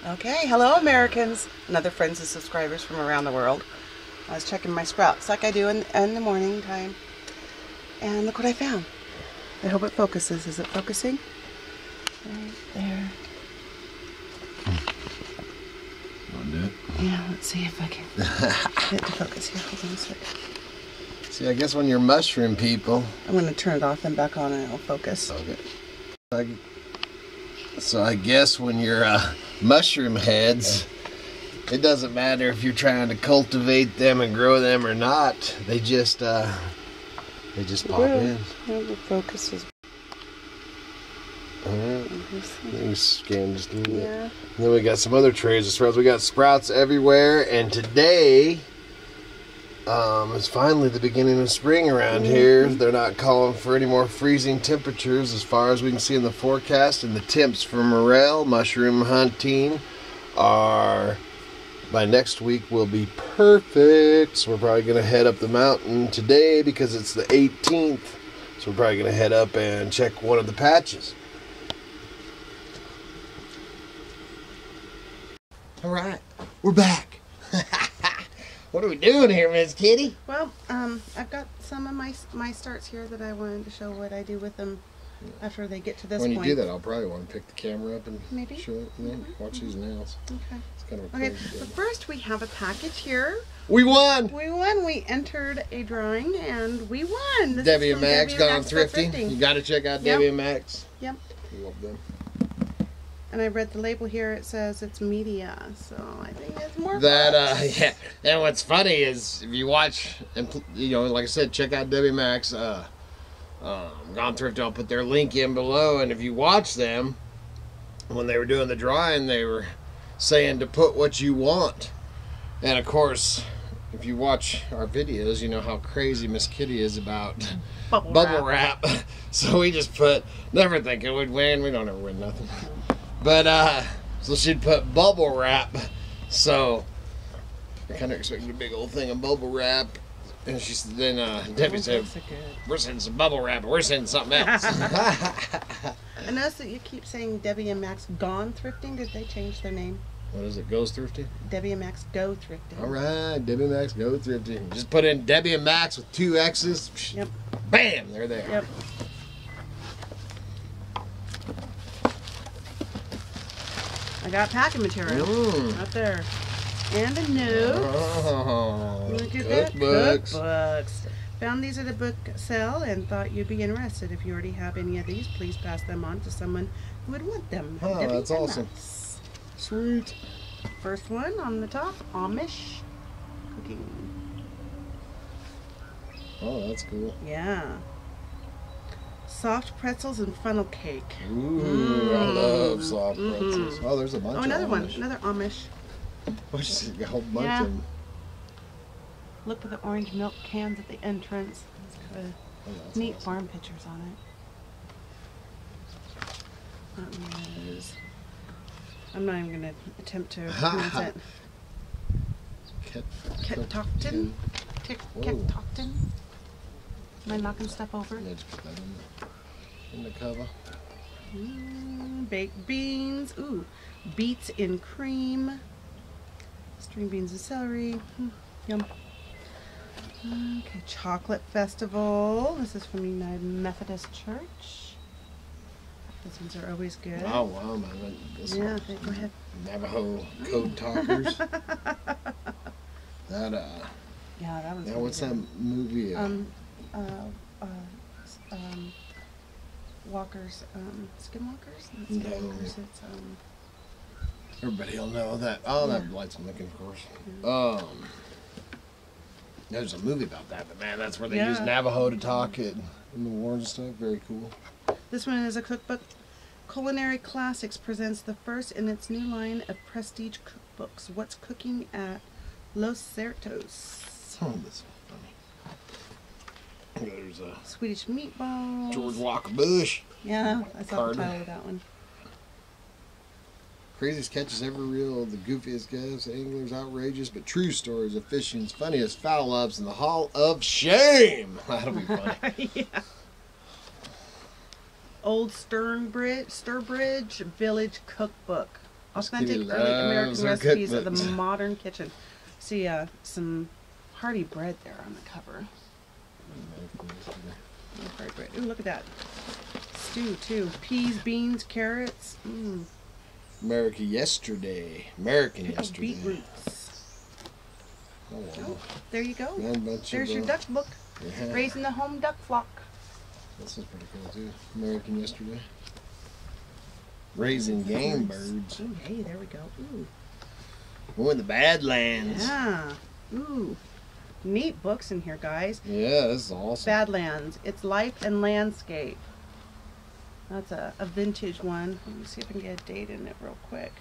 Okay, hello Americans and other friends and subscribers from around the world. I was checking my sprouts like I do in the morning time. And look what I found. I hope it focuses. Is it focusing? Right there. Want to do it? Yeah, let's see if I can get it to focus here. Hold on a second. See, I guess when you're mushroom people... I'm going to turn it off and back on and it'll focus. Okay. So I guess when you're mushroom heads, it doesn't matter if you're trying to cultivate them and grow them or not. They just pop in. Yeah, the focus is. Alright. Let me scan just a little bit. Yeah. And then we got some other trays of sprouts. We got sprouts everywhere, and today it's finally the beginning of spring around here. They're not calling for any more freezing temperatures as far as we can see in the forecast, and the temps for morel mushroom hunting are by next week will be perfect. So we're probably going to head up the mountain today because it's the 18th. So we're probably going to head up and check one of the patches. All right, we're back. What are we doing here, Miss Kitty? Well, I've got some of my starts here that I wanted to show what I do with them after they get to this point. When you do that, I'll probably want to pick the camera up and maybe show it. Yeah, watch these nails. Okay. It's kind of a Okay, crazy but deal. first we have a package here. We won! We won. We entered a drawing and we won. This Debbie is and from Maxx Debbie and gone Maxx thrifting. You got to check out Yep. Debbie and Maxx. Yep. We love them. And I read the label here. It says it's media, so I think it's more. That yeah. And what's funny is if you watch and like I said, check out Debbie and Maxx. Gone Thrifting. I'll put their link in below. And if you watch them, when they were doing the drawing, they were saying to put what you want. And of course, if you watch our videos, you know how crazy Miss Kitty is about bubble wrap. So we just put, never thinking we'd win. We don't ever win nothing. But, so she'd put bubble wrap. So, I kind of expected a big old thing of bubble wrap. And she then, Debbie said, we're sending some bubble wrap, but we're sending something else. I noticed that you keep saying Debbie and Maxx Gone Thrifting. Did they change their name? What is it, Goes Thrifting? Debbie and Maxx Go Thrifting. All right, Debbie and Maxx Go Thrifting. Just put in Debbie and Maxx with 2 X's. Yep. Bam, they're there. Yep. I got packing material up there. And a note. Oh, Look at that. cookbooks. Cookbooks. Found these at a book sale and thought you'd be interested. If you already have any of these, please pass them on to someone who would want them. Oh, Debbie that's and awesome. Maxx. Sweet. First one on the top, Amish cooking. Oh, that's cool. Yeah. Soft pretzels and funnel cake. Ooh, I love soft pretzels. Oh, there's a bunch Oh, of another Amish. one. Another Amish. Oh, just a whole bunch Yeah. of them. Look at the orange milk cans at the entrance. It's got Oh, that's neat awesome. farm pictures on it. That was... I'm not even going to attempt to pronounce it. Ketoctin? Ketoctin? Am I knocking stuff over? Yeah, just put that in the cover. Baked beans. Ooh. Beets in cream. String beans and celery. Yum. Okay, chocolate festival. This is from United Methodist Church. These ones are always good. Oh, wow, man. Yeah, okay, go ahead. Navajo code talkers. That, Yeah, that one's now what's that movie? Walkers, Skinwalkers? Not No. Skinwalkers, it's, Everybody will know that. Oh, that light's blinking, of course. There's a movie about that, but man, that's where they use Navajo to talk in the wars and stuff. Very cool. This one is a cookbook. Culinary Classics presents the first in its new line of prestige cookbooks. What's cooking at Los Certos? Oh, that's funny. There's a Swedish meatballs. George Walker Bush. Yeah, I saw Card. the title of that one. Craziest catches ever reeled, the goofiest guests, anglers, outrageous but true stories of fishing's funniest foul ups in the Hall of Shame. That'll be funny. Yeah. Old Sturbridge Village Cookbook. Authentic Kitty early loves American her recipes of the cookbooks. modern kitchen. See some hearty bread there on the cover. Hearty bread. Ooh, look at that. Stew too. Peas, beans, carrots. American yesterday. Beetroots. Oh, wow. Oh, there you go. And a bunch There's of, your duck book. Yeah. Raising the home duck flock. This is pretty cool too. American yesterday. Raising game birds. Ooh, hey, there we go. Ooh. Oh, in the Badlands. Yeah. Ooh. Neat books in here, guys. Yeah, this is awesome. Badlands. It's Life and Landscape. That's a vintage one. Let me see if I can get a date in it real quick.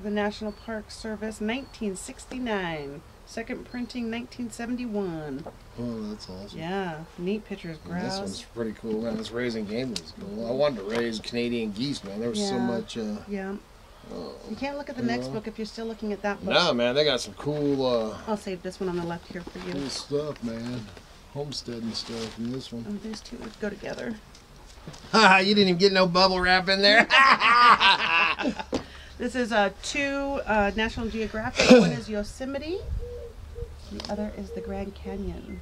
The National Park Service, 1969. Second printing, 1971. Oh, that's awesome. Yeah, neat pictures. And this Grouse. one's pretty cool, man. This raising game was cool. I wanted to raise Canadian geese, man. There was so much. Yeah. You can't look at the next book if you're still looking at that book. No, man, they got some cool. I'll save this one on the left here for you. Cool stuff, man. Homestead and stuff in this one. Oh, these two would go together. You didn't even get no bubble wrap in there. This is two National Geographic. One is Yosemite. The other is the Grand Canyon.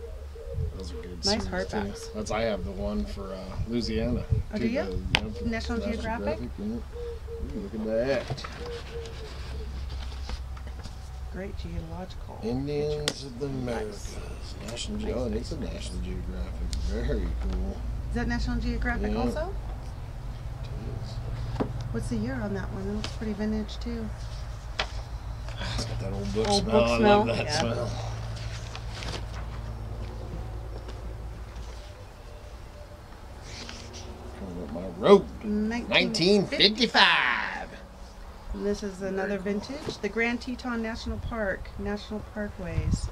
Those are good. Nice series, hardbacks. too. I have the one for Louisiana. Oh, do you? National Geographic? Yeah. Ooh, look at that. Great geological. Indians of the Americas. National Geographic. Oh, it's a National Geographic. Very cool. Is that National Geographic Yeah. also? It is. What's the year on that one? It looks pretty vintage too. It's got that old book Old smell. book I smell, love that yeah. smell. Coming up my road. 1955. And this is another vintage. The Grand Teton National Park. National Parkways.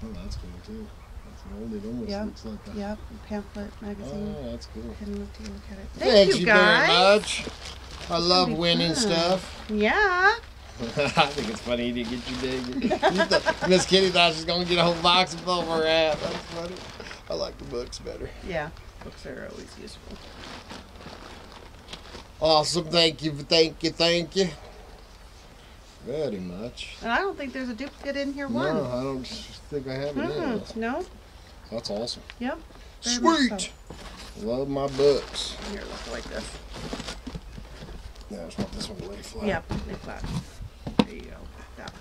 Oh, that's cool too. That's an old. It almost Yep. looks like a. Yep. Pamphlet magazine. Oh, that's cool. Can look at it. Thank you guys. very much. I love be winning fun. stuff. Yeah. I think it's funny you didn't get your day. Miss Kitty thought she was going to get a whole box of bubble wrap. That's funny. I like the books better. Yeah. Books are always useful. Awesome. Thank you. Very much. And I don't think there's a duplicate in here. No, One. I don't think I have it in. No. That's awesome. Yep. Very much Sweet. so. Love my books. Here, look like this. Yeah, I just want this one to lay flat. Yep. Lay flat. There you go. That.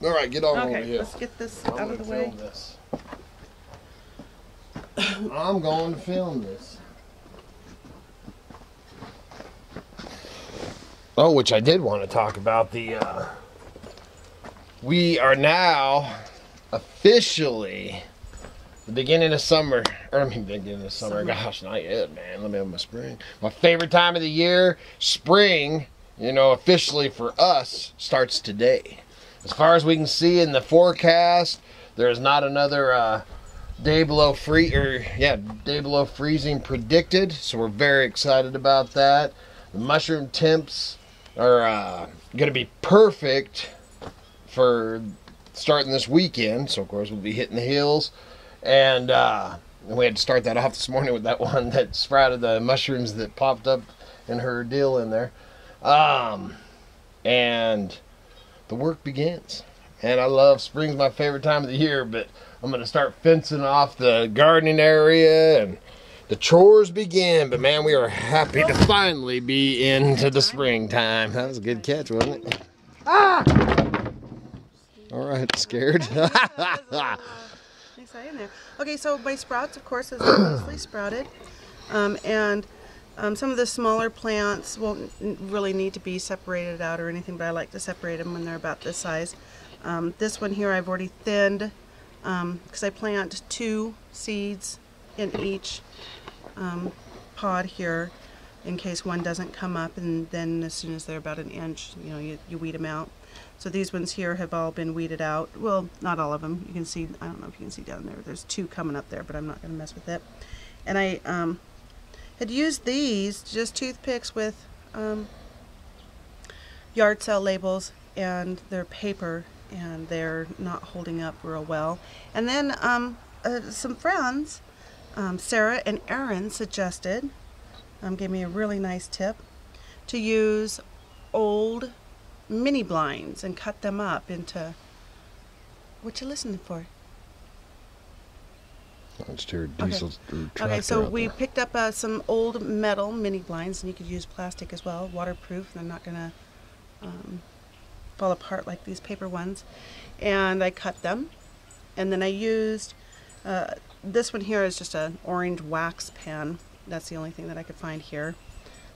All right, get on over Okay. here. Let's get this I'm out gonna of the way. film this. I'm going to film this. Oh, which I did want to talk about. We are now officially the beginning of summer. Beginning of summer. Gosh, not yet, man. Let me have my spring. My favorite time of the year, spring, officially for us, starts today. As far as we can see in the forecast, there is not another day below freezing predicted. So we're very excited about that. The mushroom temps are going to be perfect for starting this weekend. So, of course, we'll be hitting the hills. And we had to start that off this morning with that one that sprouted the mushrooms that popped up in her deal in there. And the work begins. And I love spring's my favorite time of the year, but I'm going to start fencing off the gardening area and the chores begin. But man, we are happy to finally be into the springtime. That was a good catch, wasn't it? Ah! All right, scared. Exciting there. Okay, so my sprouts, of course, is mostly sprouted. And some of the smaller plants won't really need to be separated out or anything, but I like to separate them when they're about this size. This one here I've already thinned because I plant 2 seeds in each pod here in case one doesn't come up, and then as soon as they're about 1 inch, you weed them out. So these ones here have all been weeded out. Well, not all of them. You can see, I don't know if you can see down there. There's 2 coming up there, but I'm not going to mess with it. And I had used these, just toothpicks with yard sale labels, and they're paper, and they're not holding up real well. And then some friends, Sarah and Aaron, suggested, gave me a really nice tip, to use old mini blinds and cut them up into... What you listening for? Let's hear diesel. Okay, so we picked up some old metal mini blinds, and you could use plastic as well, waterproof. They're not gonna fall apart like these paper ones. And I cut them, and then I used this one here is just an orange wax pen. That's the only thing that I could find here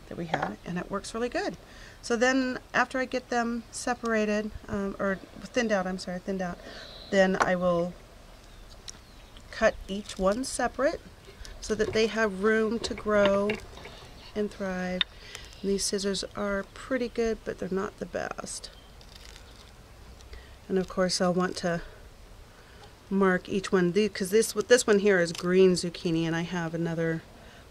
that we had, and it works really good. So then after I get them separated, or thinned out, then I will cut each one separate so that they have room to grow and thrive. And these scissors are pretty good, but they're not the best. And of course I'll want to mark each one, because this one here is green zucchini, and I have another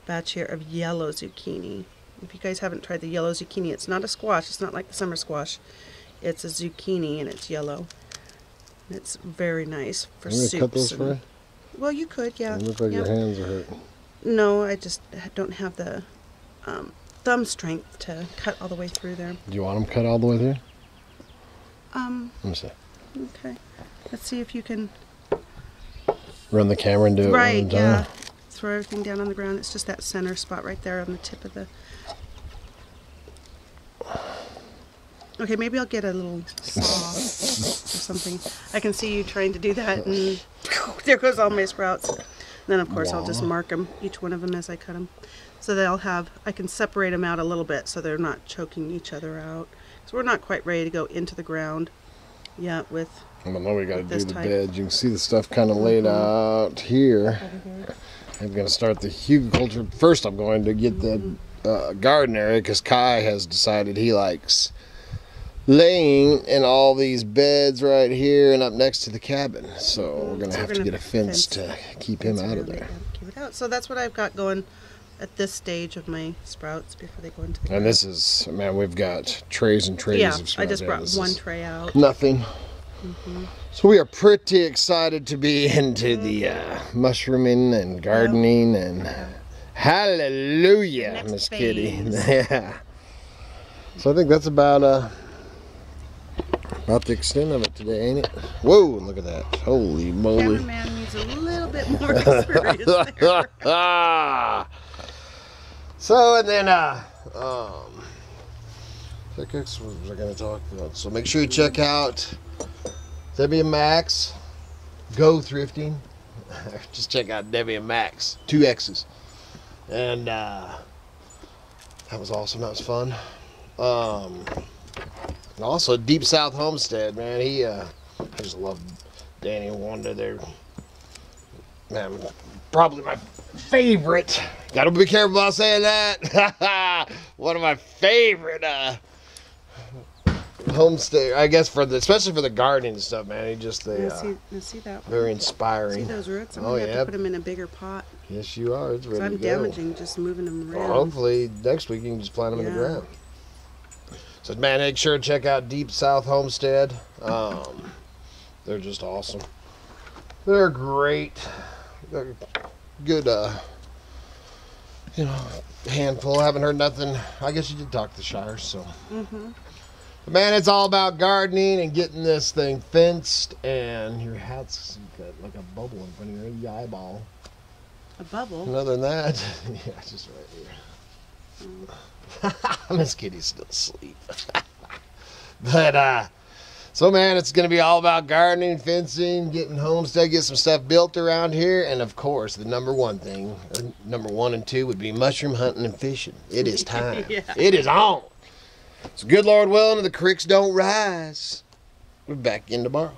batch here of yellow zucchini. If you guys haven't tried the yellow zucchini, it's not a squash, it's not like the summer squash. It's a zucchini and it's yellow. And it's very nice for soups. Cut those for you? Well, you could, yeah. They look like your hands are hurting. No, I just don't have the thumb strength to cut all the way through there. Do you want them cut all the way through? Let me see. Okay. Let's see if you can... Run the camera and do it right, one time. yeah. Throw everything down on the ground. It's just that center spot right there on the tip of the... Okay, maybe I'll get a little saw or something. I can see you trying to do that, and there goes all my sprouts. And then, of course, I'll just mark them, each one of them as I cut them. So they'll have, I can separate them out a little bit so they're not choking each other out. So we're not quite ready to go into the ground yet with Well, now we got to do the type. beds. You can see the stuff kind of laid out here. I'm going to start the hugelculture. First, I'm going to get the garden area, because Kai has decided he likes laying in all these beds right here and up next to the cabin. So we're going to have to get a fence to keep him out of there. Keep it out. So that's what I've got going at this stage of my sprouts before they go into the And this is, man, we've got trays and trays of sprouts. I just brought one tray out. Nothing. So we are pretty excited to be into the mushrooming and gardening and hallelujah, Miss Kitty. Yeah. So I think that's about the extent of it today, ain't it? Whoa, look at that. Holy moly. Cameraman needs a little bit more experience there. So, and then, what was I going to talk about? So make sure you check out Debbie and Maxx. Go Thrifting. Just check out Debbie and Maxx. 2 X's. And that was awesome. That was fun. And also Deep South Homestead, man. I just love Danny and Wanda. They're, man, probably my favorite. Gotta be careful about saying that. One of my favorite homestead, I guess, especially for the gardening and stuff, man. See that one? Very inspiring. See those roots? I'm gonna have to put them in a bigger pot. Yes, you are. It's ready to I'm go. damaging just moving them around. Well, hopefully next week you can just plant them in the ground. So, man, make sure to check out Deep South Homestead. They're just awesome. They're great. They're good, handful. I haven't heard nothing. I guess you did talk to the Shire, so. But man, it's all about gardening and getting this thing fenced. And your hat's got like a bubble in front of your eyeball. A bubble? And other than that, yeah, just right here. Miss Kitty's still asleep. But, so man, it's going to be all about gardening, fencing, getting homestead, get some stuff built around here. And of course, the number 1 thing, number 1 and 2 would be mushroom hunting and fishing. It is time. It is on. So good Lord willing, if the creeks don't rise, we're back in tomorrow.